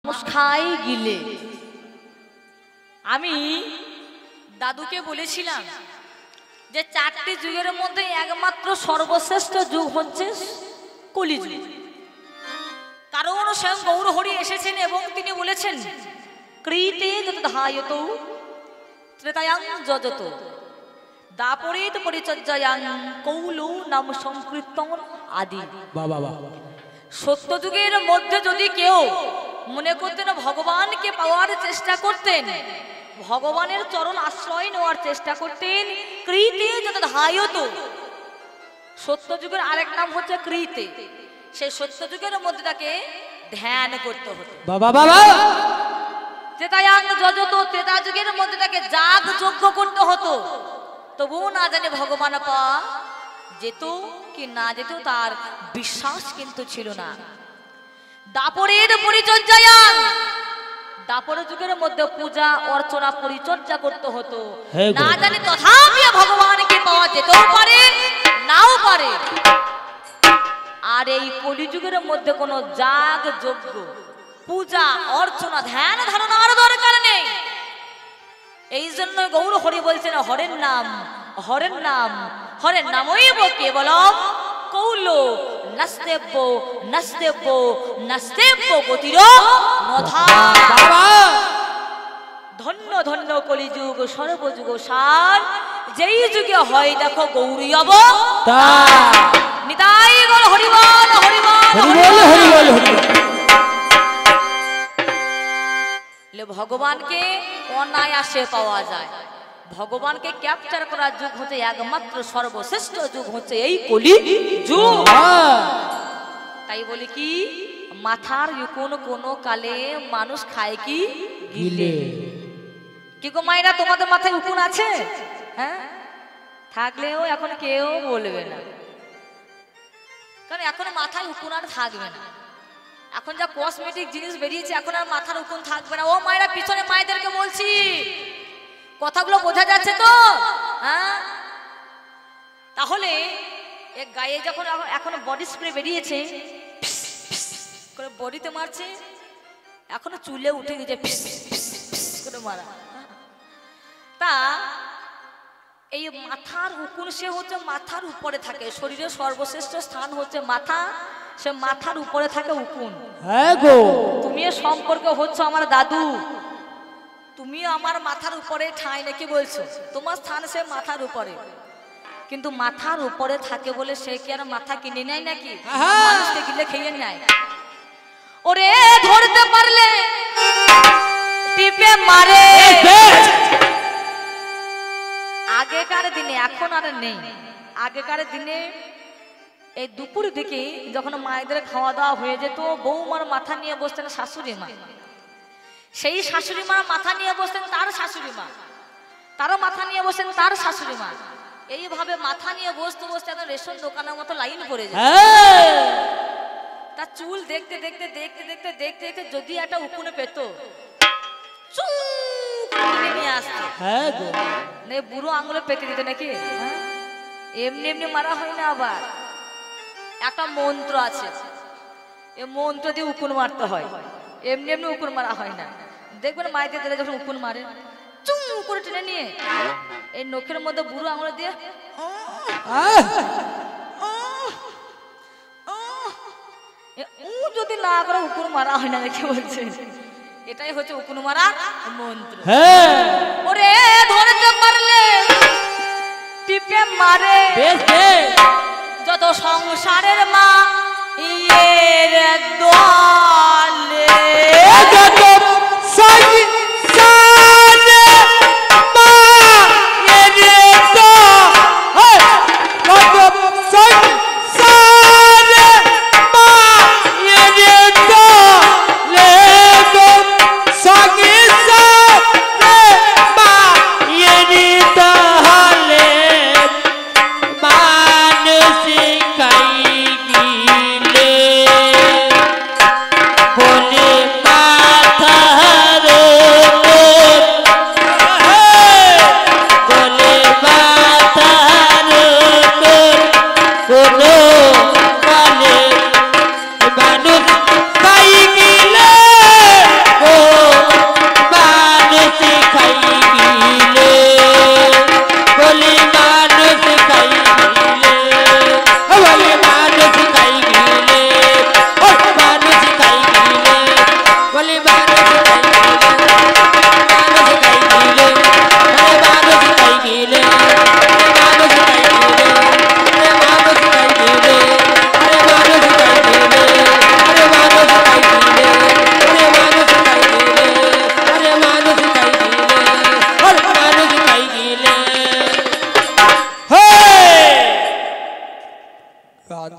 মুস্কাই গিলে আমি দাদুকে বলেছিলাম যে চারটি যুগের মধ্যে একমাত্র সর্বশ্রেষ্ঠ যুগ হচ্ছে কলিযুগ। কারণ স্বয়ং গৌরহরি এসেছেন এবং তিনি বলেছেন কৃতে যত ধায়ত ত্রেতায়াং যজত দাপরিত পরিচর্যায়াং কৌলৌ নাম সংকীর্তন আদি। বাবা সত্য যুগের মধ্যে যদি কেউ মনে করতেন ভগবানকে পাওয়ার চেষ্টা করতেন, ভগবানের চরণ আশ্রয় নেওয়ার চেষ্টা করতেন, কৃতে যত ধায়ত, সত্য যুগের আরেক নাম হচ্ছে কৃতে, সেই সত্য যুগের মধ্যে তাকে ধ্যান করতে হতো। বাবা বাবা ত্রেতায়াং যজত, ত্রেতা যুগের মধ্যে তাকে যাগ যজ্ঞ করতে হতো। তবুও না জানে ভগবান পাওয়া যেত কি না যেত তার বিশ্বাস কিন্তু ছিল না। দাপরের পরিচর্যায়াং, দাপর যুগের মধ্যে পূজা অর্চনা পরিচর্যা করতে হতো, না জানি তথাপি ভগবানকে পাওয়া যেতেও পারে নাও পারে। আর এই কলিযুগের মধ্যে কোনো যাগ যজ্ঞ পূজা অর্চনা ধ্যান ধারণার দরকার নেই। এই জন্য গৌর হরি বলছেন হরের নাম হরের নাম হরের নামইব কেবলম কৌল নাস্তেব্য নাস্তেব্য নাস্তেব্য গতির নথা। ধন্য ধন্য কলিযুগ সর্বযুগ সার, যেই যুগে হয় দেখো গৌরী অবতার। নিতাই গৌর হরিবল হরিবল হরিবল। ভগবানকে অনায়াসে পাওয়া যায়, ভগবানকে ক্যাপচার করার যুগ হচ্ছে একমাত্র সর্বশ্রেষ্ঠ যুগ হচ্ছে এই কলি যুগ। তাই বলি কি মাথার কোন কোন কালে মানুষ খায় কি গিলে। কি গো মায়েরা তোমাদের মাথায় উকুন আছে? হ্যাঁ, থাকলেও এখন কেউ বলবে না, কারণ এখন মাথায় উকুন আর থাকবে না। এখন যা কসমেটিক জিনিস বেরিয়েছে এখন আর মাথার উকুন থাকবে না। ও মায়েরা পিছনে মায়েদেরকে বলছি, কথাগুলো বোঝা যাচ্ছে তো? হ্যাঁ, তাহলে গায়ে যখন এখন বডি স্প্রে বেরিয়েছে করে বডিতে মারছে, এখনো চুলে উঠে গেছে করে মারা। তা এই মাথার উকুন সে হচ্ছে মাথার উপরে থাকে, শরীরের সর্বশ্রেষ্ঠ স্থান হচ্ছে মাথা, সে মাথার উপরে থাকে উকুন। হ্যাঁ গো, তুমি সম্পর্ক হচ্ছে আমার দাদু, তুমি আমার মাথার উপরে ঠাঁই নাকি বলছো, তোমার স্থান সে মাথার উপরে, কিন্তু মাথার উপরে থাকে বলে সে কি আর মাথা কিনে নেয় নাকি? মানুষকে গিলে খেয়ে নেয়। ওরে ধরতে পারলে টিপে মারে। আগেকার দিনে, এখন আর নেই, আগেকার দিনে এই দুপুর দিকে যখন মায়েদের খাওয়া দাওয়া হয়ে যেত, বৌমার মাথা নিয়ে বসতেন শাশুড়ি মা, সেই শাশুড়ি মা মাথা নিয়ে বসতেন তার শাশুড়ি মা, তারও মাথা নিয়ে বসতেন তার শাশুড়ি মা, এইভাবে মাথা নিয়ে বসতে বসতে একদম রেশন দোকানের মতো লাইন পড়ে যায়। তার চুল দেখতে দেখতে দেখতে দেখতে দেখতে দেখতে যদি একটা উকুনে পেত নিয়ে আসতো, বুড়ো আঙুলে পেতে দিত নাকি? এমনি এমনি মারা হয় না, আবার একটা মন্ত্র আছে, এ মন্ত্র দিয়ে উকুন মারতে হয়, এমনি এমনি উকুন মারা হয় না। দেখবেন মায়েদের দিলে যখন উকুন মারে চুম করে টেনে নিয়ে এই নখের মধ্যে বুড়ো আঙুলে দিয়ে যদি না করে উকুন মারা হয় না, দেখে বলছে এটাই হচ্ছে উকুন মারা মন্ত্র। ওরে ধরতে পারলে টিপে মারে, যত সংসারের মা ইয়ের দলে যত সংসারে মা ইয়ের দলে, যত সংসারে মা ইয়ের দলে, সঙ্গে সঙ্গে মা ইয়ের দলে মানুষ খাই গিলে বলে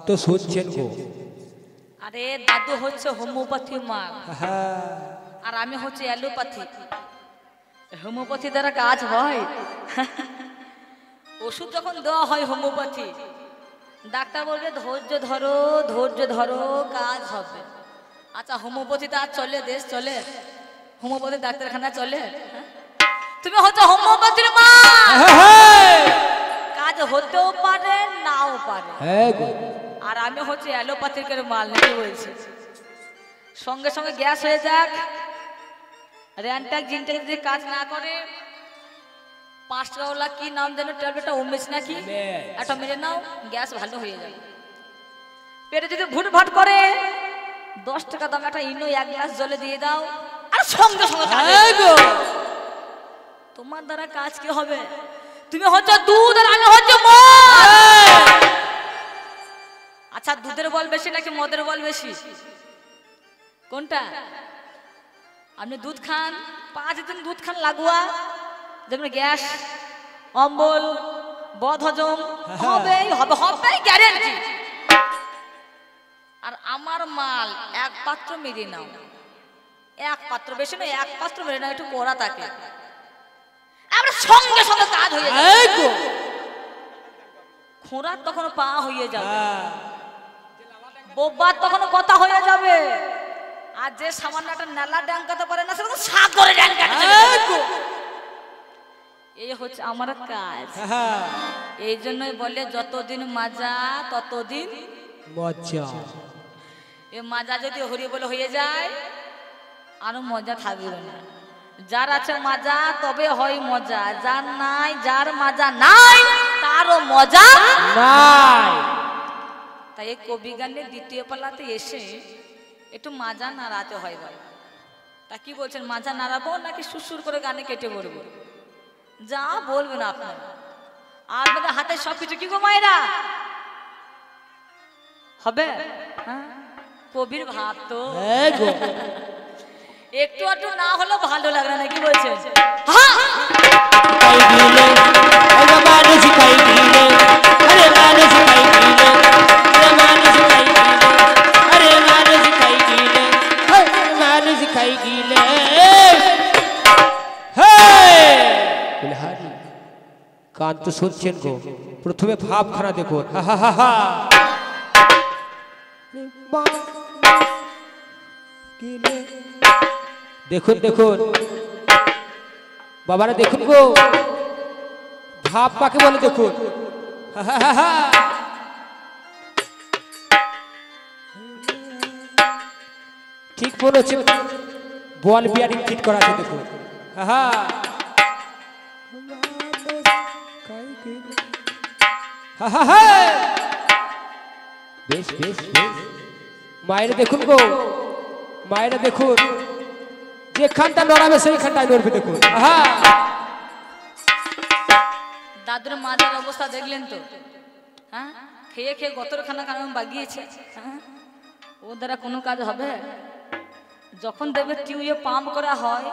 তো শুনছেন গো। আরে দাদু হচ্ছে হোমিওপ্যাথি মা, হ্যাঁ আর আমি হচ্ছে অ্যালোপ্যাথি। হোমিওপ্যাথি দ্বারা কাজ হয়? ওষুধ যখন দেওয়া হয় হোমিওপ্যাথি, ডাক্তার বলবে ধৈর্য ধরো ধৈর্য ধরো কাজ হবে। আচ্ছা হোমিওপ্যাথিতে আর চলে, দেশ চলে? হোমিওপ্যাথি ডাক্তারখানা চলে? তুমি হচ্ছে হোমিওপ্যাথির মা, কাজ হতেও পারে নাও পারে। হ্যাঁ গো। আর আমি হচ্ছে অ্যালোপ্যাথিকের মাল, নাকি বলছি? সঙ্গে সঙ্গে গ্যাস হয়ে যাক, র্যানটাক জিনটাক যদি কাজ না করে, 5 টাকাওয়ালা কি নাম যেন ট্যাবলেটটা, ওমেজ নাকি, একটা মেরে নাও, গ্যাস ভালো হয়ে যাবে। পেটে যদি ভুটভাট করে 10 টাকা দাম একটা ইনো 1 গ্লাস জলে দিয়ে দাও, আর সঙ্গে সঙ্গে তোমার দ্বারা কাজ কি হবে? তুমি হচ্ছে দুধ আর আমি হচ্ছে মদ। আচ্ছা দুধের বল বেশি নাকি মদের বল বেশি? কোনটা? আপনি দুধ খান, 5 দিন দুধ খান লাগোয়া, যেমন গ্যাস অম্বল বদ হজম হবে হবে হবে গ্যারেন্টি। আর আমার মাল 1 পাত্র মেরে নাও, 1 পাত্র, বেশি না 1 পাত্র মেরে নাও, একটু কড়া থাকে, আমরা সঙ্গে সঙ্গে কাজ হয়ে যাবে। খোঁড়ার তখন পা হয়ে যাবে, বোবার তখন কথা হয়ে যাবে। আর যে সামান্য একটা নালা ড্যাঙ্কাতে পারে না, সেরকম সাগরে ড্যাঙ্কাতে যাবে। এই হচ্ছে আমার কাজ। এই জন্যই বলে যতদিন মাজা ততদিন মজা। এ মাজা যদি হরি বলে হয়ে যায়, আরো মজা থাকবে না। যার আছে মাজা তবে হয় মজা, যার নাই, যার মাজা নাই তারও মজা নাই। তাই এই কবি গানের 2য় পালাতে এসে একটু মাজা নাড়াতে হয় বলে। তা কি বলছেন, মাজা নাড়াবো নাকি সুসুর করে গানে কেটে পড়বো? যা বলবেন আপনার। আপনাদের হাতে সবকিছু কি গো মায়েরা হবে? কবির ভাব তো একটু একটু না হলে ভালো লাগে না, কি বলছেন? কান তো শুনছেন গো, প্রথমে ভাবখানা দেখুন। দেখুন দেখুন বাবারা, দেখুন গো, ভাব কাকে বলে দেখুন। ঠিক বলেছে, বল বিয়ারিং ফিট করা আছে দেখুন। বেশ বেশ বেশ। মায়েরা দেখুন গো, মায়েরা দেখুন, যেখানটা নড়াবে সেইখানটাই নড়বে দেখুন। দাদুর মাজার অবস্থা দেখলেন তো? হ্যাঁ, খেয়ে খেয়ে গতরখানা কারণ বাগিয়েছে। ও দ্বারা কোনো কাজ হবে? যখন দেখবে টিউবে পাম্প করা হয়,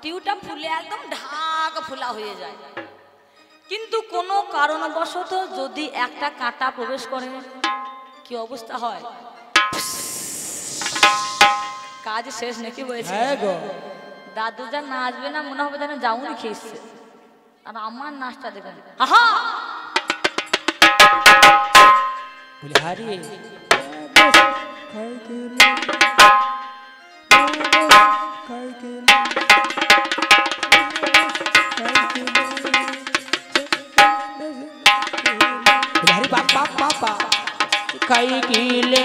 টিউটা ফুলে একদম ঢাক ফুলা হয়ে যায়। কিন্তু কোনো কারণবশত যদি একটা কাঁটা প্রবেশ করে, কি অবস্থা হয়? কাজ শেষ নাকি বলছে? দাদু যা নাচবে না, মনে হবে যেন যাউনি খেয়েছে। আর আমার নাচটা দেখুন, খাই গিলে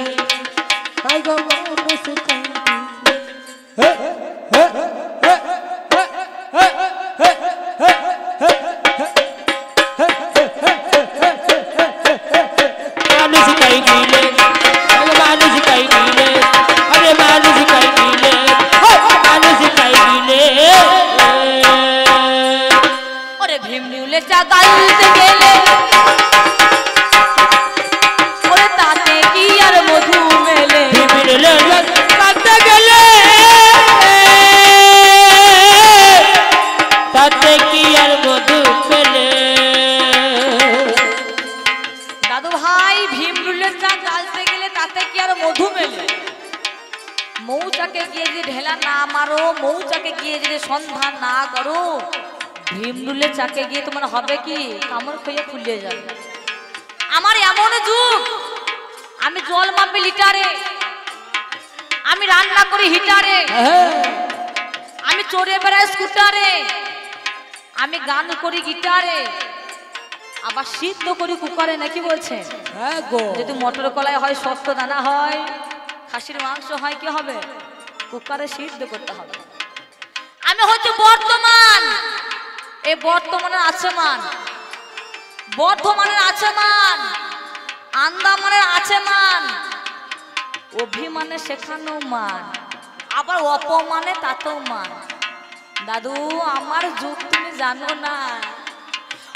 মারো মৌচাকে গিয়ে যদি সন্ধান না করো, ভীমরুলে চাকে গিয়ে তোমার হবে কি কামড় খেয়ে ফুলিয়ে যাবে। আমার এমন যুগ, আমি জল মাপি লিটারে, আমি রান্না করি হিটারে, আমি চড়ে বেড়াই স্কুটারে, আমি গান করি গিটারে, আবার সিদ্ধ করি কুকারে, নাকি বলছে? যদি মটর কলাই হয়, শক্ত দানা হয়, খাসির মাংস হয়, কি হবে? কুকারে সিদ্ধ করতে হবে। আমি হচ্ছে বর্তমান, এই বর্তমানের আছে মান, বর্ধমানের আছে মান, আন্দামানের আছে মান, অভিমানে শেখানো মান, আবার অপমানে তাতেও মান। দাদু আমার যুগ তুমি জানো না।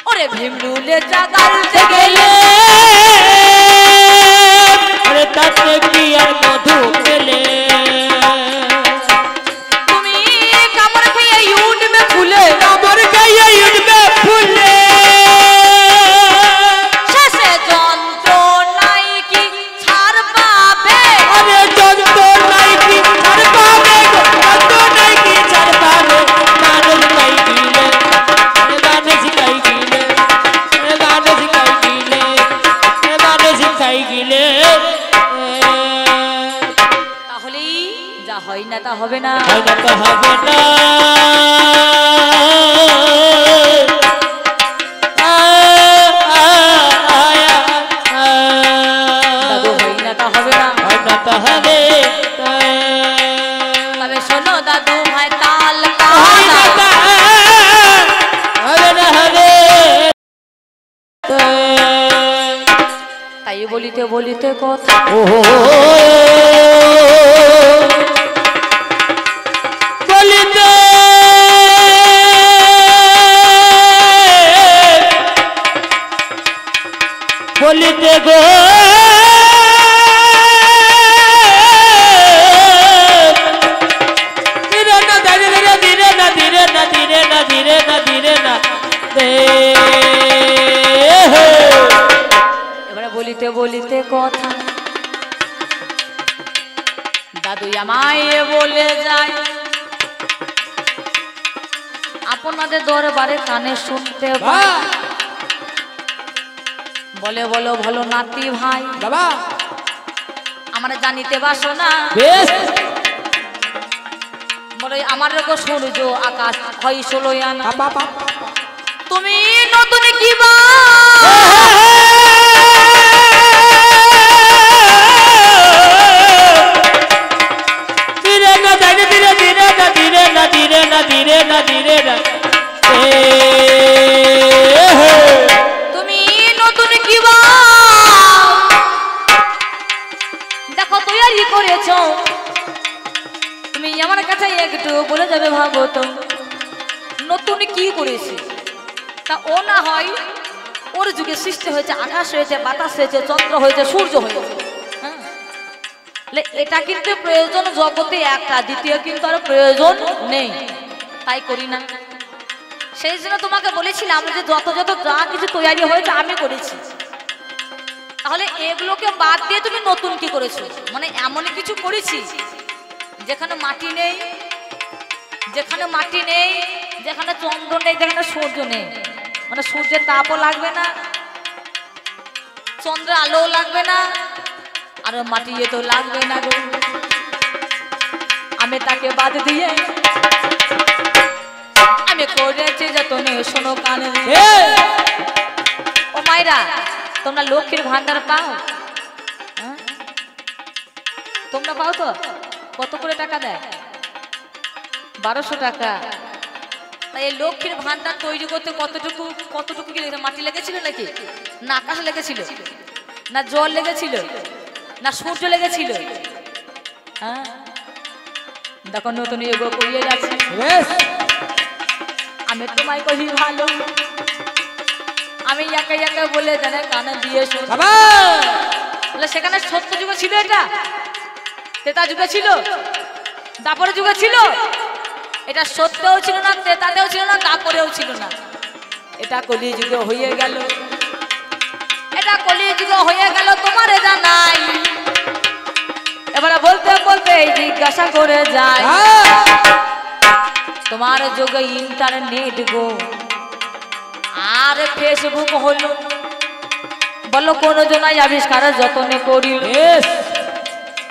ওরে ভীমরুলে জাগালতে গেলে আরে তাতে কি আর মধু পেলে, তুমি কামড় খেয়ে উঠবে ফুলে, কামড় খেয়ে উঠবে ফুলে, শেষে যন্ত্রণায় কি ছাড় পাবে? আরে যন্ত্রণায় কি ছাড় পাবে গো, যন্ত্রণায় কি ছাড় পাবে? মানুষ কাই গিলে, মানুষ কাই গিলে, মানুষ কাই গিলে, মানুষ কাই গিলে। তাহলেই যা হয় না তা হবে না, হয় না তো হবে না। দাদু হয় না তা হবে না। হয় না তো হবে না। তবে শোনো দাদু ভাই তাল হয় না কালা, তো হবে না, হবে না। তাই বলিতে বলিতে কথা ও বলিতে বলিতে গো ধীরে না ধীরে ধীরে ধীরে না ধীরে না ধীরে না ধীরে না ধীরে না এবারে বলিতে বলিতে কথা দাদু আমায় বলে যায়, আপনাদের দরবারে কানে শুনতে পাই। বলে বলো ভালো নাতি ভাই, বাবা আমরা জানিতে বাসনা, বেশ বলে আমার রকম সূর্য আকাশ হয় 16 আনা। বাবা তুমি নতুন কি বা ধীরে না ধীরে ধীরে ধীরে না ধীরে না ধীরে না ধীরে না ধীরে না তুমি নতুন কি বা দেখো তৈরি করেছো, তুমি আমার কাছে একটু বলে যাবে ভাবো তো নতুন কি করেছি। তা ও না হয় ওর যুগে সৃষ্টি হয়েছে, আকাশ হয়েছে, বাতাস হয়েছে, চন্দ্র হয়েছে, সূর্য হয়েছে, হ্যাঁ? এটা কিন্তু প্রয়োজন জগতে একটা, দ্বিতীয় কিন্তু আর প্রয়োজন নেই, তাই করি না। সেই জন্য তোমাকে বলেছিলাম যে যত যত যা কিছু তৈরি হয়েছে আমি করেছি, তাহলে এগুলোকে বাদ দিয়ে তুমি নতুন কি করেছো? মানে এমন কিছু করেছি যেখানে মাটি নেই, যেখানে মাটি নেই, যেখানে চন্দ্র নেই, যেখানে সূর্য নেই, মানে সূর্যের তাপও লাগবে না, চন্দ্রের আলোও লাগবে না, আর মাটি তো লাগবে না গো। আমি তাকে বাদ দিয়ে আমি করেছি যতনে শোনো কানে। ও মায়েরা, তোমরা লক্ষ্মীর ভান্ডার পাও? হ্যাঁ? তোমরা পাও তো? কত করে টাকা দেয়? 1200 টাকা। তাই এই লক্ষ্মীর ভান্ডার তৈরি করতে কতটুকু কতটুকু কি লেগেছে? মাটি লেগেছিল নাকি? না আকাশ লেগেছিল? না জল লেগেছিল? না সূর্য লেগেছিল? হ্যাঁ, দেখো নতুন এগো করিয়ে যাচ্ছে। আমি তোমায় কহি ভালো, আমি একা একা বলে জানে কানে দিয়ে বলে সেখানে সত্য যুগে ছিল, এটা ত্রেতা যুগে ছিল, দাপর যুগে ছিল। এটা সত্যও ছিল না, ত্রেতাতেও ছিল না, দাপরেও ছিল না। এটা কলি যুগে হয়ে গেল, এটা কলি যুগে হয়ে গেল। তোমার জানাই এবারে বলতে বলতে জিজ্ঞাসা করে যায় তোমার যুগে ইন্টারনেট গো আর ফেসবুক হলো বলো কোন জনাই আবিষ্কারের যতনে করি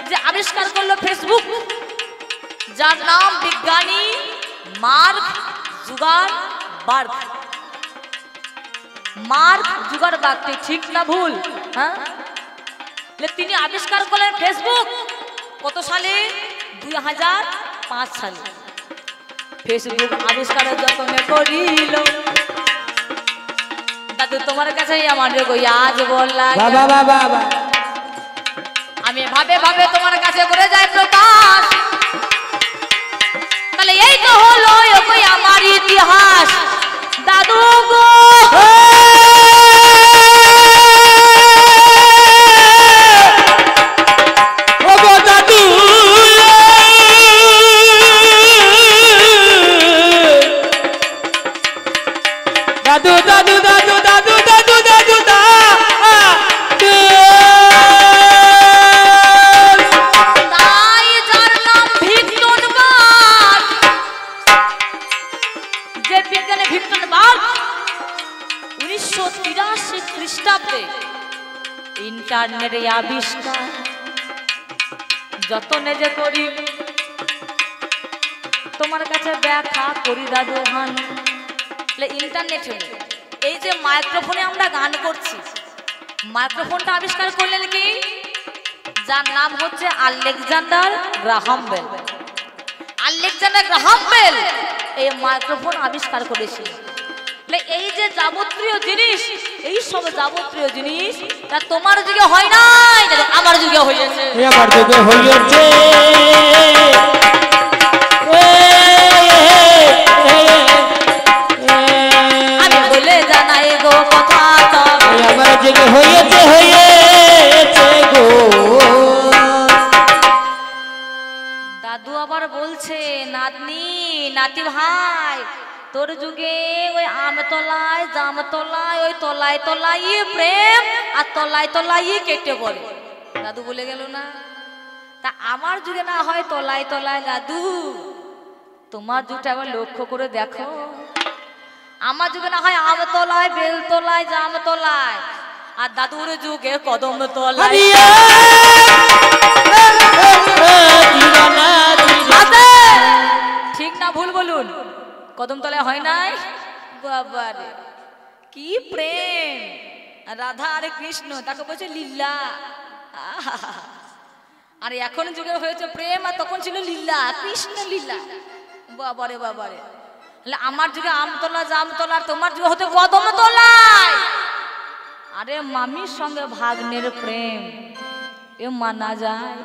যে আবিষ্কার করলো ফেসবুক যার নাম বিজ্ঞানী মার্ক জুকারবার্গ। মার্ক জুকারবার্গ ঠিক না ভুল? হ্যাঁ, তিনি আবিষ্কার করলেন ফেসবুক কত সালে? 2005 সালে। ফেসবুক আবিষ্কারের যতনে করিল দাদু তোমার কাছে আমার আজ বললা আমি ভাবে ভাবে তোমার কাছে করে যাই প্রকাশ। তাহলে এই তো হলো আমার ইতিহাস দাদু গো। দাদু দাদু দাদু দাদু দাদু দাদু তাই যার নাম ভিক্টনবার্গ, যে বিজ্ঞানী ভিক্টনবার্গ 1983 খ্রিস্টাব্দে ইন্টারনেটের আবিষ্কার যতনে যে করি তোমার কাছে ব্যাখ্যা করি দাদু হান। ইন্টারনেট হলো এই যে মাইক্রোফোনে আমরা গান করছি, মাইক্রোফোনটা আবিষ্কার করলেন কি? যার নাম হচ্ছে Alexander Graham Bell. Alexander Graham Bell এই মাইক্রোফোন আবিষ্কার করেছিল। এই যে যাবতীয় জিনিস, এই সব যাবতীয় জিনিস তা তোমার যুগে হয় নাই, আমার যুগে হয়েছে। আমার যুগে হয়েছে। আমি বলে জানাই গো কথা তবে আমার যুগে হয়েছে হয়েছে গো। দাদু আবার বলছে নাতনি নাতি ভাই তোর যুগে ওই আমতলায় জামতলায় ওই তলায় তলায় প্রেম আর তলায় তলায় কেটে পড়ে। দাদু বলে গেল না, তা আমার যুগে না হয় তলায় তলায় দাদু, তোমার যুগটা আবার লক্ষ্য করে দেখো। আমার যুগে না হয় আমতলায় বেলতলায় জামতলায়, আর দাদুর যুগে কদম তলায়। ঠিক না ভুল বলুন? কদম তলায় হয় নাই? বাবারে কি প্রেম! রাধা আর কৃষ্ণ, তাকে বলছে লীলা। আর এখন যুগে হয়েছে প্রেম, আর তখন ছিল লীলা, কৃষ্ণ লীলা। বাবারে বাবারে, আমার যুগে আমতলা জামতলা, তোমার যুগে হতে কদম তলায়। আরে মামির সঙ্গে ভাগ্নের প্রেম এ মানা যায়?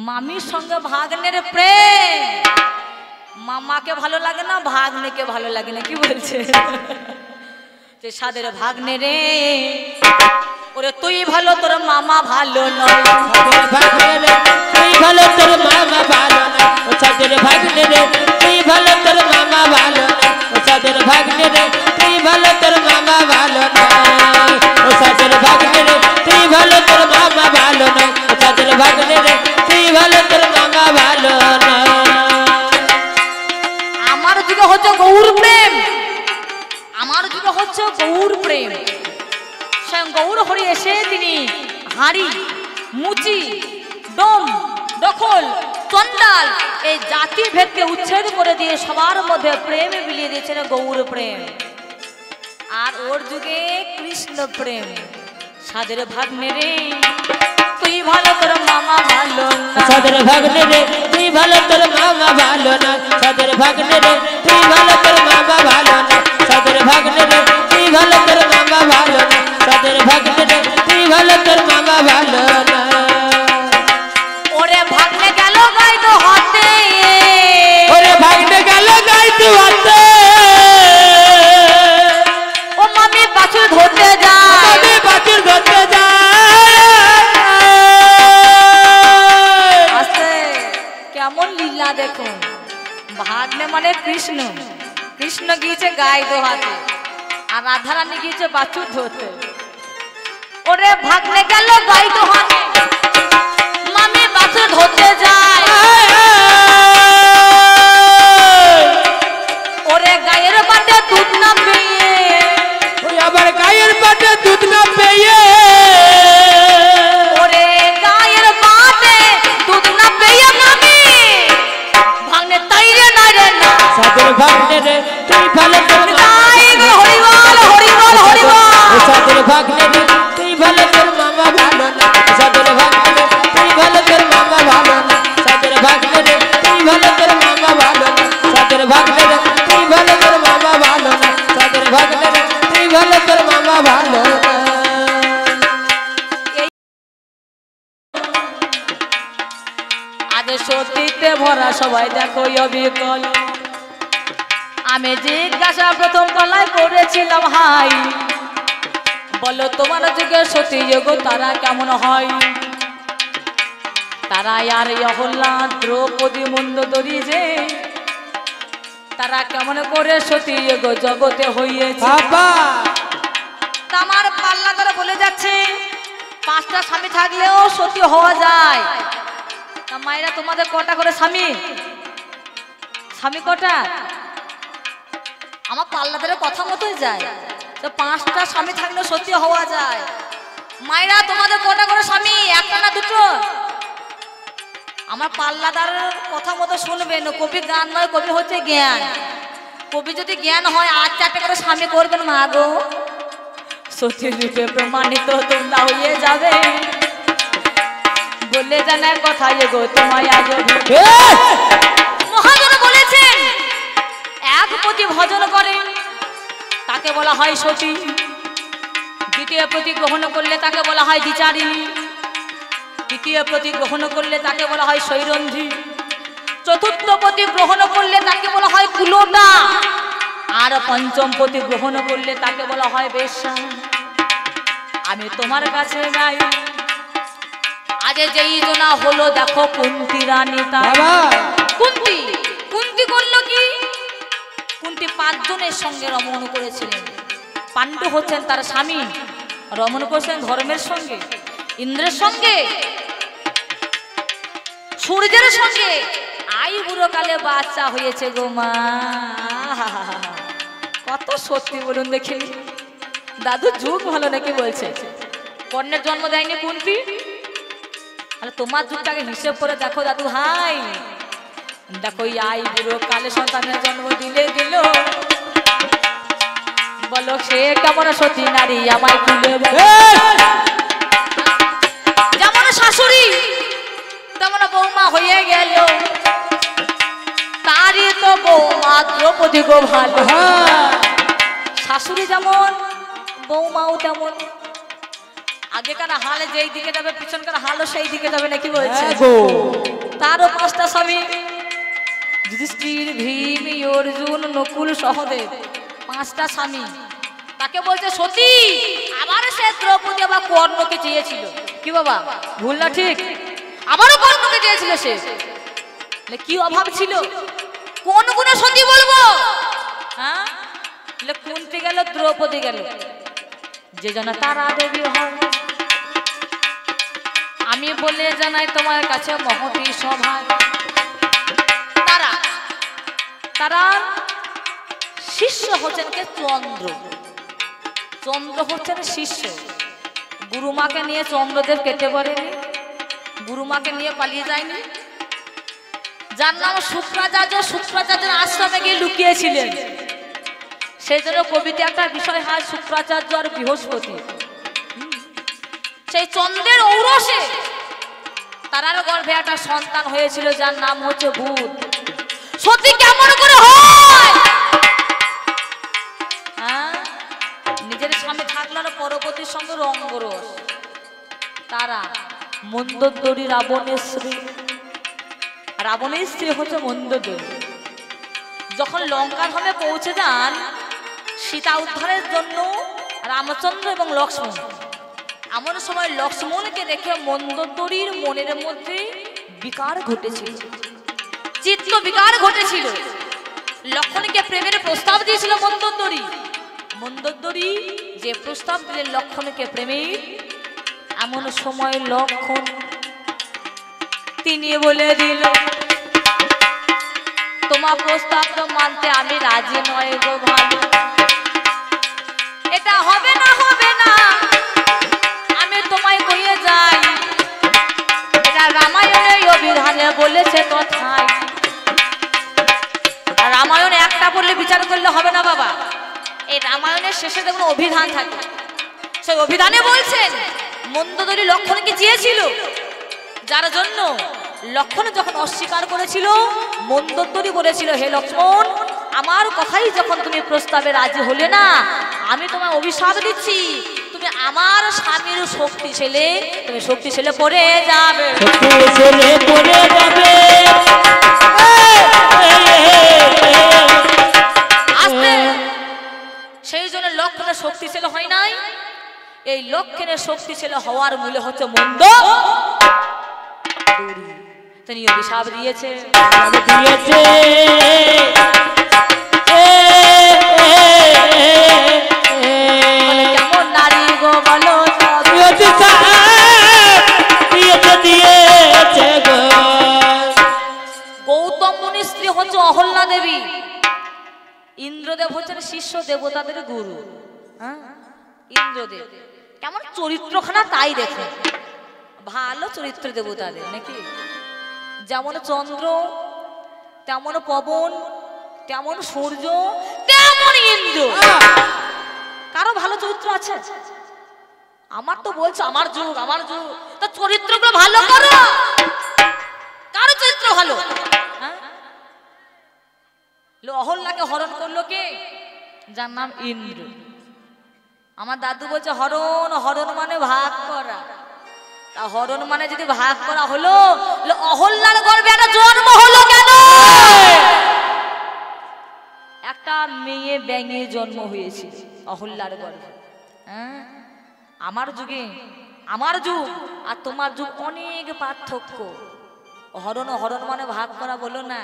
মামির সঙ্গে ভাগ্নের প্রেম মামাকে ভালো লাগে না, ভাগ্নেকে ভালো লাগে না? কি বলছে যে সাদের ভাগ্নে রে ওরে তুই ভালো তোর মামা ভালো নয়, তুই ভালো তোর মামা ভালো না, ও সাদের ভাগ্নে রে তুই ভালো তোর মামা ভালো না, ও সাদের ভাগ্নে রে তুই ভালো তোর মামা ভালো না, ও সাদের ভাগ্নে রে তুই ভালো তোর মামা ভালো না, ও সাদের ভাগ্নে রে তুই ভালো তোর মামা ভালো না। আমার যুগে হচ্ছে গৌর প্রেম, আমার যুগে হচ্ছে গৌর প্রেম। স্বয়ং গৌর হরি এসে তিনি হাড়ি মুচি ডোম দখল চন্ডাল এই জাতি ভেদকে উচ্ছেদ করে দিয়ে সবার মধ্যে প্রেম বিলিয়ে দিয়েছেন গৌর প্রেম। আর ওর যুগে কৃষ্ণ প্রেম, সাদের ভাগ্নে রে তুই ভালো তোর মামা ভালো না, সাদের ভাগ্নে রে তুই ভালো তোর মামা ভালো না, সাদের ভাগ্নে রে তুই ভালো তোর মামা ভালো না, সাদের ভাগ্নে রে তুই ভালো তোর মামা ভালো না, সাদের ভাগ্নে রে তুই ভালো তোর মামা ভালো না। ওরে ভাগ্নে গেল গাই তো হাতে, ওরে ভাগ্নে গেল গাই তো হাতে, ও মামি বাছুর ধরতে যায়, আমি বাছুর ধরতে যাই। আস্তে কেমন লীলা দেখুন। ভাগ্নে মানে কৃষ্ণ, কৃষ্ণ গিয়েছে গাই দোহাতে আর রাধারানী গিয়েছে বাছুর ধরতে। ওরে ভাগ্নে গেল গাই দোহাতে, মামি হাতে ধরতে যায় ওরে গায়ের বাটে দুধ না পেয়ে ওই আবার গায়ের পাটে দুধ না পেয়ে ওরে গায়ের বাটে দুধ না পেয়ে আমি ভাঙনে তাইরে নাই রে না সাদের ভাগ্নে রে তুই ভালো তোর তাই গো হরিবল হরিবল হরিবল সাদের ভাগ্নে রে তুই ভালো তোর মামা ভালো না সাদের ভাগ্নে রে তুই ভালো তোর মামা ভালো না সাদের ভাগ্নে রে তুই ভালো তোর মামা ভালো না সাদের ভাগ্নে রে তুই ভালো তোর মামা ভালো না সাদের ভাগ্নে রে তুই ভালো তোর মামা ভালো না আজ সতীতে ভরা সবাই দেখো অবিকল আমি জিজ্ঞাসা প্রথম তলায় করেছিলাম হাই বলো তোমার যুগে সতী যোগ তারা কেমন হয় তারা আর অহল্লা দ্রৌপদী মন্দোদরী যে তারা কেমন করে সতী যোগ জগতে হইয়েছে বাবা তা আমার পাল্লা ধরে বলে যাচ্ছে 5টা স্বামী থাকলেও সতী হওয়া যায় তা মায়েরা তোমাদের কটা করে স্বামী স্বামী কটা আমার পাল্লা ধরে কথা মতোই যায় তো 5টা স্বামী থাকলেও সতী হওয়া যায় মায়েরা তোমাদের কটা করে স্বামী একটা না দুটো আমার পাল্লাদার কথা মতো শুনবেন কবি গান নয় কবি হচ্ছে জ্ঞান কবি যদি জ্ঞান হয় 8-4টে করে স্বামী করবেন মা গো সতী রূপে প্রমাণিত তোমরা হয়ে যাবে বলে জানার কথা গো তোমায় আজ মহাজন বলেছেন এক প্রতি ভজন করে তাকে বলা হয় সতী দ্বিতীয় প্রতি গ্রহণ করলে তাকে বলা হয় দ্বিচারিণী তৃতীয় প্রতি গ্রহণ করলে তাকে বলা হয় সৈরন্ধী চতুর্থ প্রতি গ্রহণ করলে তাকে বলা হয় কুলোটা আর পঞ্চম প্রতি গ্রহণ করলে তাকে বলা হয় বেশ্যা আমি তোমার কাছে গাই আজ যেই জনা হলো দেখো কুন্তি রানী তাই কুন্তি কুন্তি করলো কি কুন্তি 5 জনের সঙ্গে রমণ করেছিলেন পাণ্ডু হচ্ছেন তার স্বামী রমণ করেছেন ধর্মের সঙ্গে ইন্দ্রের সঙ্গে সূর্যের সঙ্গে আই বুড়ো কালে বাচ্চা হয়েছে গো মা কত সত্যি বলুন দেখি দাদু যুগ ভালো নাকি বলছে কন্যার জন্ম দেয়নি কুন্তি আরে তোমার যুগটাকে হিসেব করে দেখো দাদু হাই দেখো আই বুড়ো কালে সন্তানের জন্ম দিলে দিল বলো সে কেমন সতী নারী আমায় খুলে যেমন শাশুড়ি তেমন বৌমা হয়ে গেল তারই তো বৌমা দ্রৌপদী গো ভালো শাশুড়ি যেমন বৌমাও তেমন আগেকার হালে যেই দিকে যাবে পিছনকার হালও সেই দিকে যাবে নাকি বলছে তারও 5টা স্বামী যুধিষ্ঠির ভীম অর্জুন নকুল সহদেব 5টা স্বামী তাকে বলছে সতী আবার সে দ্রৌপদী আবার কর্ণকে চেয়েছিল কি বাবা ভুল না ঠিক আবারও কর্ণকে চেয়েছিল সে কি অভাব ছিল কোন গুণে সতী বলবো হ্যাঁ কুন্তি গেল দ্রৌপদী গেল যে জন তারা দেবী হয় আমি বলে জানাই তোমার কাছে মহতী সভায় তারা তারা শিষ্য হচ্ছেন কে চন্দ্র চন্দ্র হচ্ছেন শিষ্য গুরুমাকে নিয়ে চন্দ্রদেব কেটে পড়েনি গুরুমাকে নিয়ে পালিয়ে যায়নি যার নাম শুক্রাচার্য শুক্রাচার্যের আশ্রমে গিয়ে লুকিয়েছিলেন সেই জন্য কবিতে একটা বিষয় হয় শুক্রাচার্য আর বৃহস্পতি সেই চন্দ্রের ঔরসে তারার গর্ভে একটা সন্তান হয়েছিল যার নাম হচ্ছে বুধ সতী কেমন করে হয় নিজের স্বামী থাকলো না পরবর্তীর সঙ্গে রঙ্গরস তারা মন্দোদরী রাবণের স্ত্রী রাবণের স্ত্রী হচ্ছে মন্দোদরী যখন লঙ্কা ধামে পৌঁছে যান সীতা উদ্ধারের জন্য রামচন্দ্র এবং লক্ষ্মণ এমন সময় লক্ষ্মণকে দেখে মন্দোদরীর মনের মধ্যে বিকার ঘটেছিল চিত্ত বিকার ঘটেছিল লক্ষ্মণকে প্রেমের প্রস্তাব দিয়েছিল মন্দোদরী মন্দোদরী যে প্রস্তাব দিলেন লক্ষ্মণকে প্রেমের এমন সময় লক্ষ্মণ তিনি বলে দিল তোমার প্রস্তাব তো মানতে আমি রাজি নয় গো ভালো, এটা হবে না আমি তোমায় কইয়ে যাই, এটা রামায়ণের অভিধানে বলেছে কথাই। আর রামায়ণ একটা বললে বিচার করলে হবে না বাবা, এই রামায়ণের শেষে দেখুন অভিধান থাকে, সেই অভিধানে বলছেন মন্দোদরী লক্ষণকে চেয়েছিল, যার জন্য লক্ষণ যখন অস্বীকার করেছিল মন্দোদরী বলেছিল হে লক্ষ্মণ আমার কথাই যখন তুমি প্রস্তাবে রাজি হলে না, আমি তোমায় অভিশাপ দিচ্ছি, তুমি আমার স্বামীর শক্তি ছেলে, তুমি শক্তি ছেলে পড়ে যাবে, আসতে। সেই জন্য লক্ষণের শক্তি ছেলে হয় নাই, এই লক্ষণের শক্তি ছেলে হওয়ার মূলে হচ্ছে মন্দ, তিনি অভিশাপ দিয়েছে কেমন নারী গো বলো, গৌতম মুনির স্ত্রী হচ্ছে অহল্যা দেবী, ইন্দ্রদেব হচ্ছেন শিষ্য দেবতাদের গুরু। হ্যাঁ, ইন্দ্রদেব কেমন চরিত্রখানা তাই দেখে, ভালো চরিত্র দেবতাদের নাকি, যেমন চন্দ্র তেমন পবন তেমন সূর্য তেমন ইন্দ্র, কারো ভালো চরিত্র আছে? আমার তো বলছো আমার যুগ তো চরিত্রগুলো ভালো করো, কারো চরিত্র ভালো? অহল্যাকে হরণ করলো কে? যার নাম ইন্দ্র। আমার দাদু বলছে হরণ মানে ভাগ করা, তা হরণ মানে যদি ভাগ করা হলো অহল্যার গর্ভে একটা জন্ম হলো কেন? একটা মেয়ে ব্যাঙে জন্ম হয়েছে অহল্যার গর্ভে। হ্যাঁ, আমার যুগ আর তোমার যুগ অনেক পার্থক্য। হরণ মানে ভাগ করা বলো না,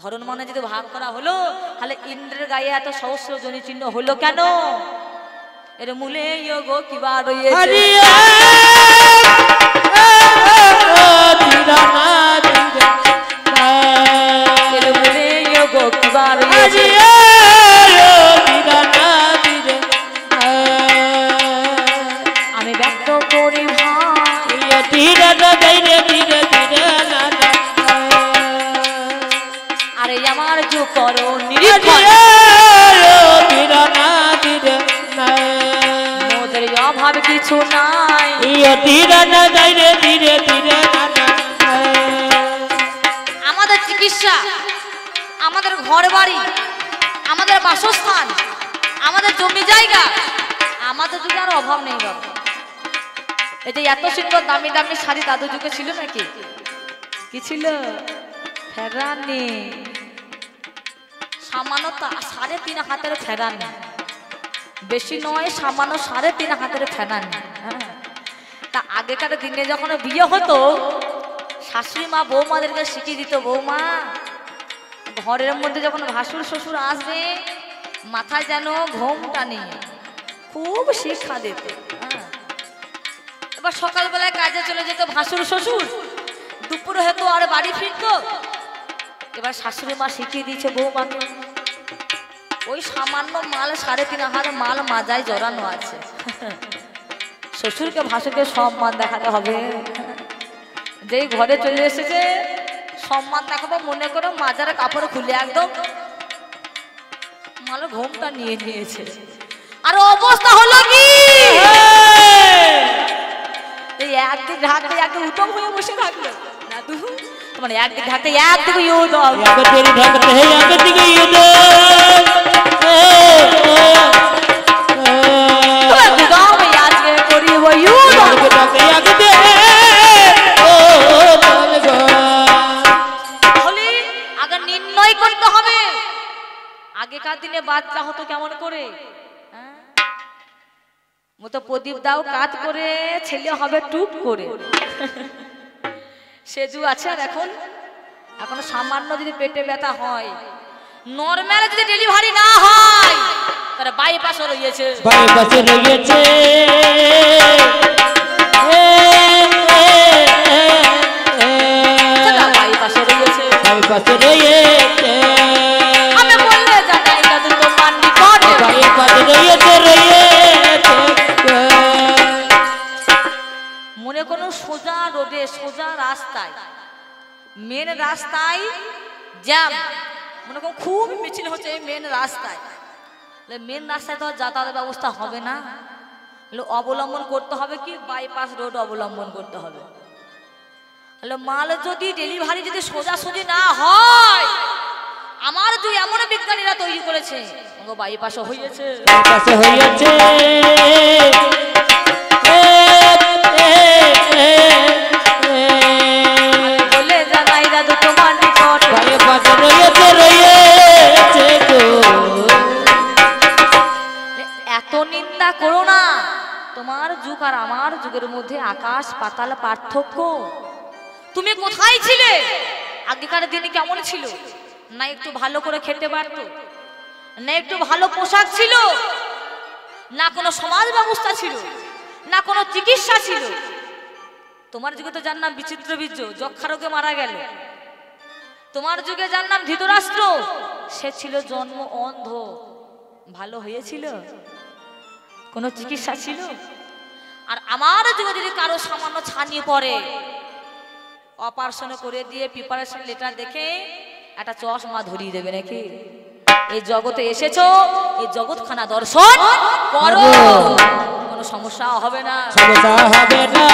হরণ মানে যদি ভাগ করা হলো তাহলে ইন্দ্রের গায়ে এত সহস্র জনি চিহ্ন হলো কেন? এর মূলে গো কিবা রয়েছে, এর মূলে গো কিবা রয়েছে, আমি ব্যক্ত করি আরে আমার যুগ করো নিরীক্ষণ, মোদের অভাব কিছু নাই, আমাদের চিকিৎসা, আমাদের ঘর বাড়ি, আমাদের বাসস্থান, আমাদের জমি জায়গা, আমাদের যুগে আর অভাব নেই বাবা। এই যে এত সুন্দর দামি দামি শাড়ি দাদু যুগে ছিল নাকি? কি ছিল? ফেরানি, সামান্য 3.5 হাতের ফেরানি, বেশি নয়, সামান্য 3.5 হাতের ফেরানি। হ্যাঁ, তা আগেকার দিনে যখন বিয়ে হতো শাশুড়ি মা বৌমাদেরকে শিখিয়ে দিত, বৌমা ঘরের মধ্যে যখন ভাসুর শ্বশুর আসবে মাথায় যেন ঘোমটা নিয়ে, খুব শিক্ষা দিত। হ্যাঁ, এবার সকালবেলায় কাজে চলে যেত ভাসুর শ্বশুর, দুপুরে হতো আর বাড়ি ফিরতো। এবার শাশুড়ি মা শিখিয়ে দিয়েছে বৌমাকে, ওই সামান্য মাল 3.5 হাত মাল মাজায় জড়ানো আছে, শ্বশুরকে ভাসুরকে সম্মান দেখাতে হবে। যেই ঘরে চলে এসেছে সম্মান দেখাবো মনে করো, মাজার কাপড় খুলে একদম মাল ঘোমটা নিয়ে নিয়েছে। আর অবস্থা হলো কি, এই একদিক ঢাকতে একদিন উত্তম হয়ে বসে থাকলো দাদু, তোমার একদিক ঢাকতে একদিকে ইউদ আজকে করিব ইউদ। তাহলে আগে নির্ণয় করতে হবে আগেকার দিনে বাচ্চা হতো কেমন করে। মতো প্রদীপ দাও কাত করে, ছেলে হবে টুক করে, সেজু আছে। আর এখন সামান্য যদি পেটে ব্যথা হয়, নরমাল যদি ডেলিভারি না হয়, তার বাইপাসও রয়েছে, বাইপাসে রয়েছে আমি বললে জানাই দাদু তোমার নিকটে বাইপাসে রয়েছে মনে কোনো সোজা রোডে সোজা রাস্তায় মেন রাস্তায় জ্যাম মনে করো খুব মিছিল হচ্ছে এই মেন রাস্তায় মেন রাস্তায় তো আর যাতায়াতের ব্যবস্থা হবে না অবলম্বন করতে হবে কি বাইপাস রোড অবলম্বন করতে হবে মাল যদি ডেলিভারি যদি সোজাসুজি না হয় আমার যে এমন বিজ্ঞানীরা তৈরি করেছে বাইপাসও হয়েছে বাইপাসে হয়েছে বলে জানাই দাদু তোমার নিকট বাইপাসে রয়েছে এত নিন্দা করো না তোমার যুগ আর আমার যুগের মধ্যে আকাশ পাতাল পার্থক্য তুমি কোথায় ছিলে আগেকার দিনে কেমন ছিল না একটু ভালো করে খেতে পারতো না একটু ভালো পোশাক ছিল না কোনো সমাজ ব্যবস্থা ছিল না কোনো চিকিৎসা ছিল তোমার যুগে তো যার নাম বিচিত্র বীর্য যক্ষা রোগে মারা গেল তোমার যুগে যার নাম ধৃতরাষ্ট্র সে ছিল জন্ম অন্ধ ভালো হয়েছিল কোনো চিকিৎসা ছিল আর আমার যুগে যদি কারো সামান্য ছানি পড়ে অপারেশন করে দিয়ে প্রিপারেশন লেটার দেখে একটা চশমা ধরিয়ে দেবে নাকি এই জগতে এসেছো এই জগৎখানা দর্শন করো কোনো সমস্যা হবে না সমস্যা হবে না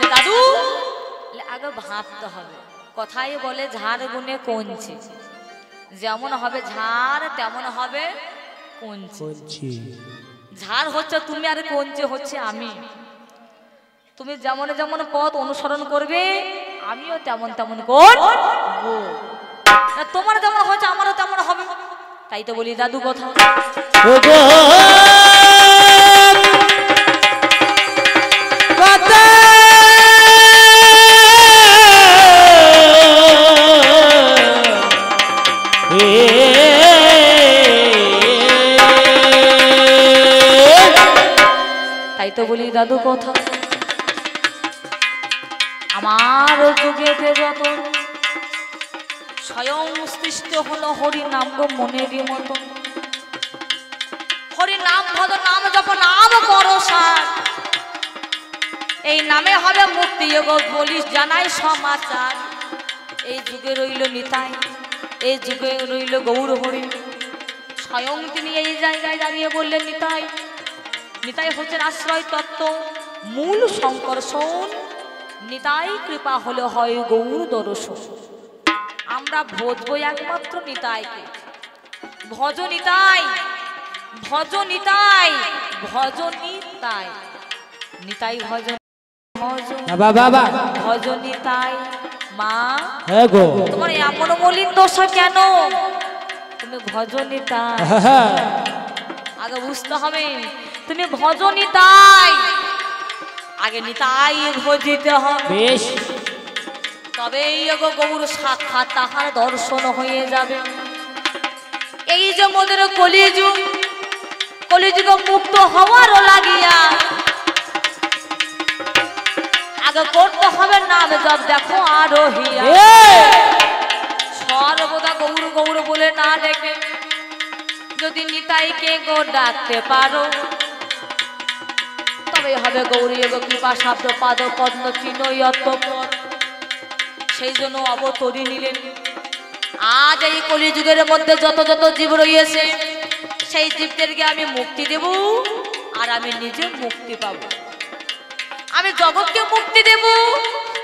দাদু আগে ভাবতে হবে কথাই বলে ঝাড় গুনে কঞ্চি যেমন হবে ঝাড় তেমন হবে কঞ্চি ঝাড় হচ্ছে তুমি আর কঞ্চি হচ্ছে আমি তুমি যেমন যেমন পথ অনুসরণ করবে আমিও তেমন তেমন করব তোমার যেমন হচ্ছে আমারও তেমন হবে তাই তো বলি দাদু কথা তাই তো বলি দাদু কথা আমার যুগেতে যত স্বয়ং সৃষ্ট হলো হরি নাম গো মনেরই মতো হরি নাম ভদ নাম জপ নাম করো সার এই নামে হবে মুক্তি গো বলিস জানাই সমাচার এই যুগে রইল নিতাই এই যুগে রইল গৌর হরি স্বয়ং তিনি এই জায়গায় দাঁড়িয়ে বললেন নিতাই নিতাই হচ্ছেন আশ্রয় তত্ত্ব মূল সংকর্ষণ নিতাই কৃপা হলে হয় গৌর দর্শন আমরা ভজবো একমাত্র নিতাইকে ভজ নিতাই ভজ নিতাই ভজ নিতাই নিতাই ভজ ভজ নিতাই মা তোমার এমন মলিন দশা কেন তুমি ভজ নিতাই আগে বুঝতে হবে তুমি ভজ নিতাই আগে নিতাই ভজিতে হবে তবেই গৌর সাক্ষাৎ তাহার দর্শন হয়ে যাবে এই যে মোদের কলিযুগ কলিযুগ মুক্ত হওয়ার লাগিয়া আগে করতে হবে নাম জপ দেখো আরোহিয়া সর্বদা গৌর গৌর বলে না ডেকে যদি নিতাইকে গো ডাকতে পারো তবে হবে গৌরী কৃপা শব্দ পাদ পদ্ম চিহ্ন অতঃপর সেই জন্য অবতরী নিলেন আজ এই কলিযুগের মধ্যে যত যত জীব রয়েছে সেই জীবদেরকে আমি মুক্তি দেব আর আমি নিজে মুক্তি পাব আমি জগৎকে মুক্তি দেব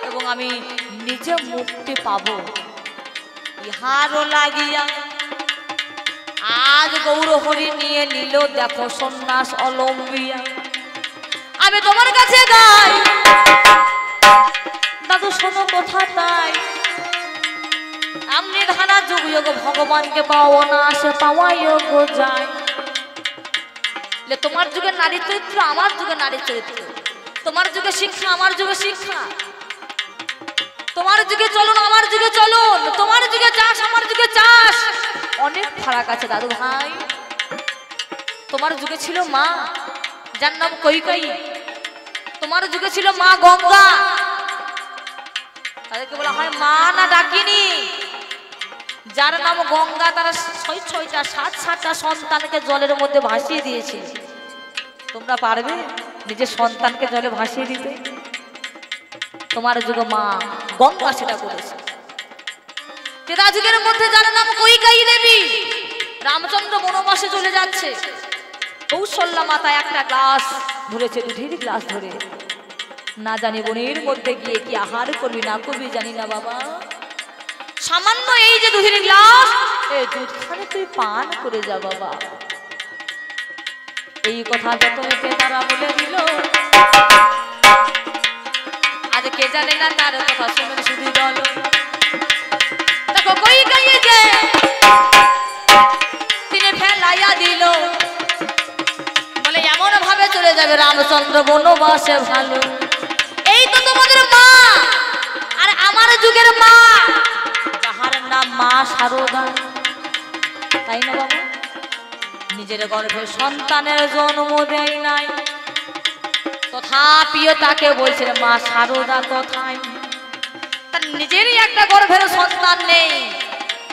এবং আমি নিজে মুক্তি পাব ইহারও লাগিয়া আজ গৌর হরি নিয়ে নিল দেখো সন্ন্যাস অলম্বিয়া আমি তোমার কাছে গাই দাদু শোনো কথা তাই আমনি ধানা যুগ যোগ ভগবানকে পাও না সে পাওয়া যোগ যায় তোমার যুগে নারী চরিত্র আমার যুগে নারী চরিত্র তোমার যুগে শিক্ষা আমার যুগে শিক্ষা তোমার যুগে চলুন আমার যুগে চলুন তোমার যুগে চাষ আমার যুগে চাষ অনেক ফারাক আছে দাদু ভাই তোমার যুগে ছিল মা যার নাম কৈকেয়ী। তোমার যুগে ছিল মা গঙ্গা, তাদেরকে বলা হয় মা না ডাকিনি। যার নাম গঙ্গা তারা 6-6টা 7-7টা সন্তানকে জলের মধ্যে ভাসিয়ে দিয়েছে। তোমরা পারবে নিজের সন্তানকে জলে ভাসিয়ে দিতে? তোমার যুগে মা গঙ্গা সেটা করেছে। তেরা যুগের মধ্যে যার নাম কৈকেয়ী দেবী, রামচন্দ্র বনবাসে চলে যাচ্ছে, কৌশল্যা মাতা একটা গ্লাস ধরেছে, দুধের গ্লাস ধরে, না জানি বনের মধ্যে গিয়ে কি আহার করবি না করবি জানি না বাবা, সামান্য এই যে দুধের গ্লাস, এই দুধখানে তুই পান করে যা বাবা। এই কথা যত তারা বলে দিল, আজ কে জানে না তার কথা শুনে শুধু বলো। দেখো কৈকেয়ী যে তিনি ফেলাইয়া দিল, বলে এমন ভাবে চলে যাবে রামচন্দ্র বনবাসে ভালো। এই তো তোমাদের মা আর আমার যুগের মা, যাহার নাম মা শারদা, তাই না বাবা? নিজের গর্ভে সন্তানের জন্ম দেয় নাই, তথাপিও তাকে বলছে মা শারদা কোথায়? তার নিজেরই একটা গর্ভের সন্তান নেই,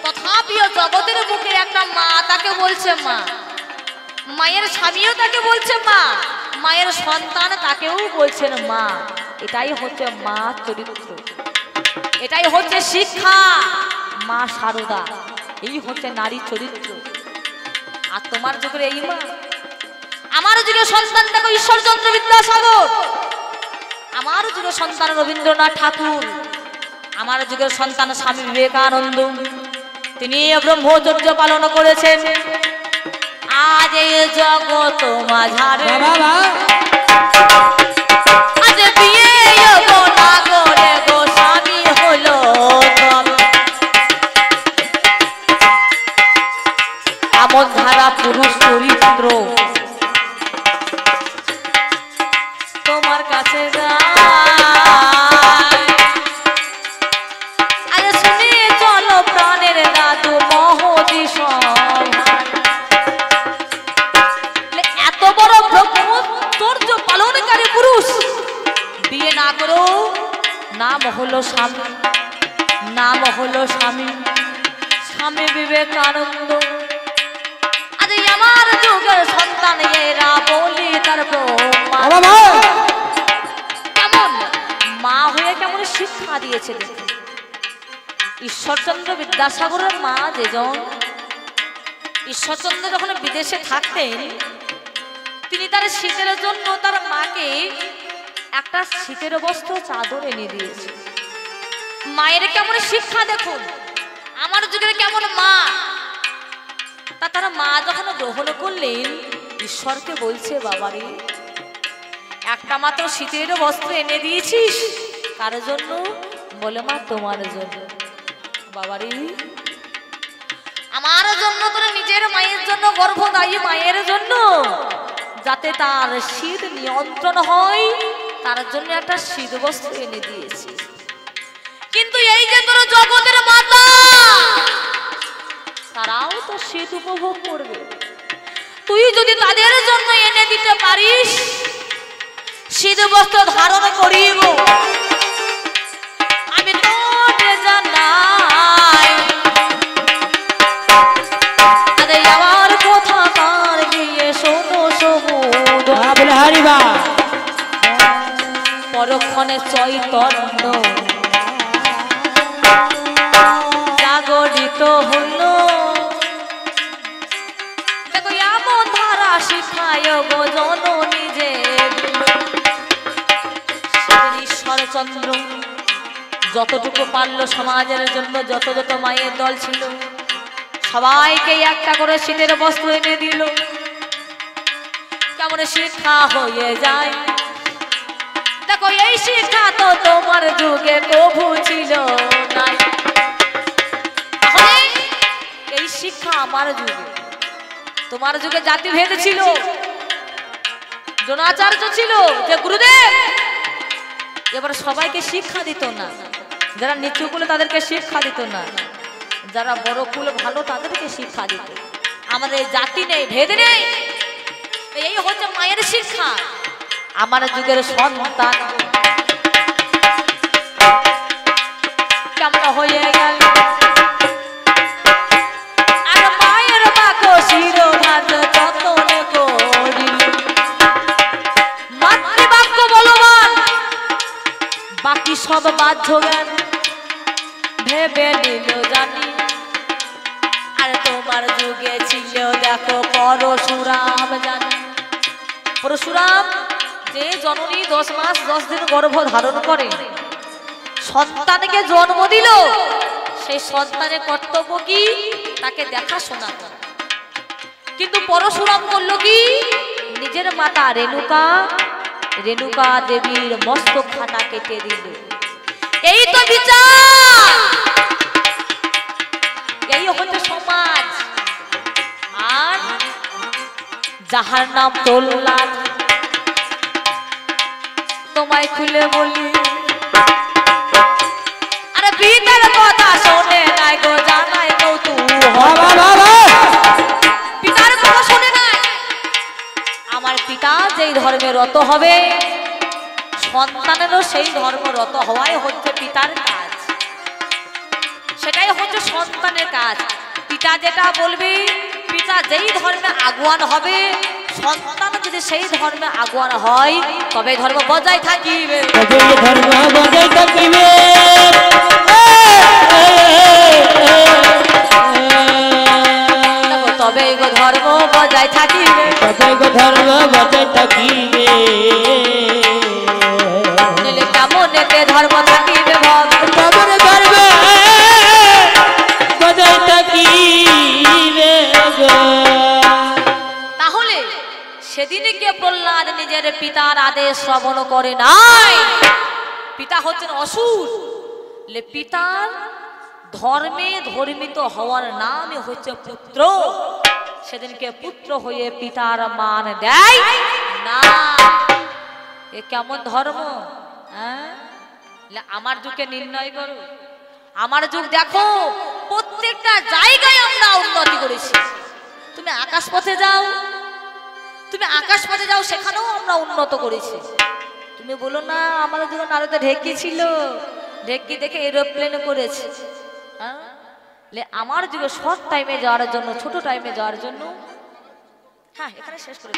তথাপিও জগতের বুকে একটা মা তাকে বলছে মা। মায়ের স্বামীও তাকে বলছে মা, মায়ের সন্তান তাকেও বলছেন মা। এটাই হচ্ছে মা চরিত্র, এটাই হচ্ছে শিক্ষা। মা শারদা, এই হচ্ছে নারী চরিত্র। আর তোমার যুগের এই মা, আমার যুগের সন্তান দেখো ঈশ্বরচন্দ্র বিদ্যাসাগর, আমার যুগের সন্তান রবীন্দ্রনাথ ঠাকুর, আমার যুগের সন্তান স্বামী বিবেকানন্দ, তিনি ব্রহ্মচর্য পালন করেছেন। আজ এই জগৎ মাঝারে আজ বিয়ে না করে গো স্বামী হলো এমন ধারা পুরুষ চরিত্র তোমার কাছে আরে শুনে চলো প্রাণের দাদু মহোদী এত বড় ব্রহ্মচর্য পালনকারী পুরুষ বিয়ে না করো, নাম হলো স্বামী, নাম হলো স্বামী, স্বামী বিবেকানন্দ। আজ আমার যুগের সন্তান এরা বলি তার কেমন মা হয়ে কেমন শিক্ষা দিয়েছে দেখুন। ঈশ্বরচন্দ্র বিদ্যাসাগরের মা যেজন, ঈশ্বরচন্দ্র যখন বিদেশে থাকতেন, তিনি তার শীতের জন্য তার মাকে একটা শীতের বস্ত্র চাদর এনে দিয়েছে। মায়ের কেমন শিক্ষা দেখুন, আমার যুগের কেমন মা। তা তার মা যখন গ্রহণ করলেন, ঈশ্বরকে বলছে বাবারে একটা মাত্র শীতের বস্ত্র এনে দিয়েছিস, কার জন্য? বলে মা তোমার জন্য। বাবারে আমার জন্য, তোর নিজের মায়ের জন্য, গর্ভদায়ী মায়ের জন্য, যাতে তার শীত নিয়ন্ত্রণ হয়, তার জন্য একটা শীত বস্ত্র এনে দিয়েছি। কিন্তু এই যে তোর জগতের মাতা, তারাও তো শীত উপভোগ করবে। তুই যদি তাদের জন্য এনে দিতে পারিস, শীত বস্ত্র ধারণ করিব, আমি তোরে জানাই আরে আমার কথা কার দিয়ে শোনো সমুদ্র বলে হারিবা পরক্ষণে চৈতন্য জাগরিত হলো। দেখো এমন ধারা শিখায় গো জননী যে ঈশ্বরচন্দ্র যতটুকু পারল সমাজের জন্য, যত যত মায়ের দল ছিল সবাইকে একটা করে শীতের বস্ত্র এনে দিল। কেমন শিক্ষা হয়ে যায় দেখো, এই শিক্ষা তো তোমার যুগে কভু ছিল নাই। এই শিক্ষা আমার যুগে, তোমার যুগে জাতিভেদ ছিল, দ্রোণাচার্য ছিল যে গুরুদেব, এবার সবাইকে শিক্ষা দিত না। যারা নিচু কুলে তাদেরকে শিক্ষা দিত না, যারা বড় কুলে ভালো তাদেরকে শিক্ষা দিত। আমাদের জাতি নেই, ভেদ নেই, এই হচ্ছে মায়ের শিক্ষা আমার যুগের সন্তান কেমন হয়ে গেল আর মায়ের বাক্য শিরোধার্য যতন করিল মাতৃবাক্য বলবান বাকি সব বাধ্য জ্ঞান ভেবে নিল জানি আর তোমার যুগে ছিল দেখো পরশুরাম জানি পরশুরাম যে জননী 10 মাস 10 দিন গর্ভ ধারণ করে সন্তানকে জন্ম দিল সেই সন্তানের কর্তব্য কি তাকে দেখাশোনা করা কিন্তু পরশুরাম করলো কি নিজের মাতা রেণুকা দেবীর মস্তক খানা কেটে দিল এই তো বিচার এই হচ্ছে সমাজ আর যাহার নাম প্রহ্লাদ তোমায় খুলে বলি আরে পিতার কথা শোনে নাই গো জানাই পিতার কথা শোনে নাই আমার পিতা যেই ধর্মে রত হবে সন্তানেরও সেই ধর্ম রত হওয়াই হচ্ছে পিতার কাজ সেটাই হচ্ছে সন্তানের কাজ পিতা যেটা বলবে পিতা যেই ধর্মে আগুয়ান হবে সন্তান যদি সেই ধর্মে আগুয়ান হয় তবে ধর্ম বজায় থাকিবে তবে ধর্ম বজায় থাকিবে কেমন এতে ধর্ম থাকিবে তাহলে সেদিনকে প্রহ্লাদ নিজের পিতার আদেশ শ্রবণ করে নাই পিতা হচ্ছেন অসুর পিতার ধর্মে ধর্মিত হওয়ার নামই হচ্ছে পুত্র সেদিনকে পুত্র হয়ে পিতার মান দেয় না এ কেমন ধর্ম আমার যুগকে নির্ণয় করো আমার যুগ দেখো প্রত্যেকটা জায়গায় আমরা উন্নতি করেছি তুমি আকাশ পথে যাও সেখানেও আমরা উন্নত করেছি তুমি বলো না আমাদের যুগে নারদে ঢেকি ছিল ঢেকি দেখে এরোপ্লেন করেছে আমার যুগে শর্ট টাইমে যাওয়ার জন্য ছোট টাইমে যাওয়ার জন্য হ্যাঁ এখানে শেষ করে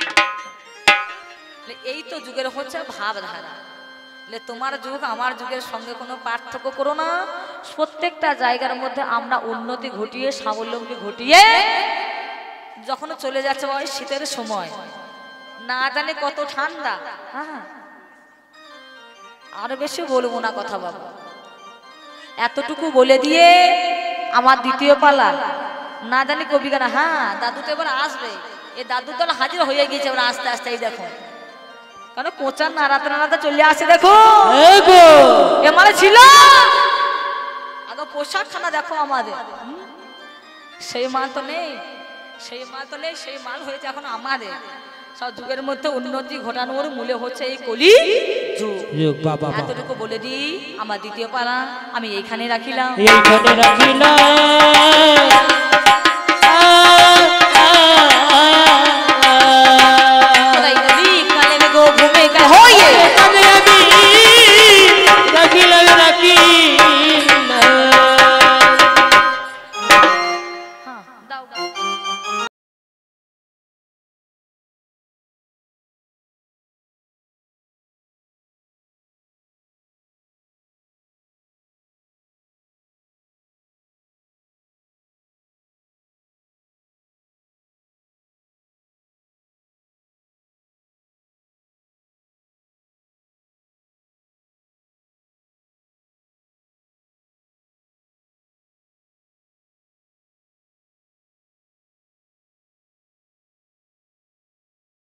এই তো যুগের হচ্ছে ভাবধারা তোমার যুগ আমার যুগের সঙ্গে কোনো পার্থক্য করো না প্রত্যেকটা জায়গার মধ্যে আমরা উন্নতি ঘটিয়ে স্বাবলম্বী ঘটিয়ে যখন চলে যাচ্ছে ওই শীতের সময় না জানে কত ঠান্ডা হ্যাঁ আর বেশি বলবো না কথা বাবা এতটুকু বলে দিয়ে আমার দ্বিতীয় পালা না জানি কবি গানা হ্যাঁ দাদু তো এবার আসবে এই দাদু তো হাজির হয়ে গিয়েছে এবার আস্তে আস্তে দেখো কেন কোচার নাড়াতে চলে আসে দেখো এ মানে ছিল আগে পোশাক খানা দেখো আমাদের সেই মাল তো নেই সেই মাল হয়েছে এখন আমাদের সব যুগের মধ্যে উন্নতি ঘটানোর মূলে হচ্ছে এই কলি যুগ এতটুকু বলে দিই আমার দ্বিতীয় পালা আমি এইখানে রাখিলাম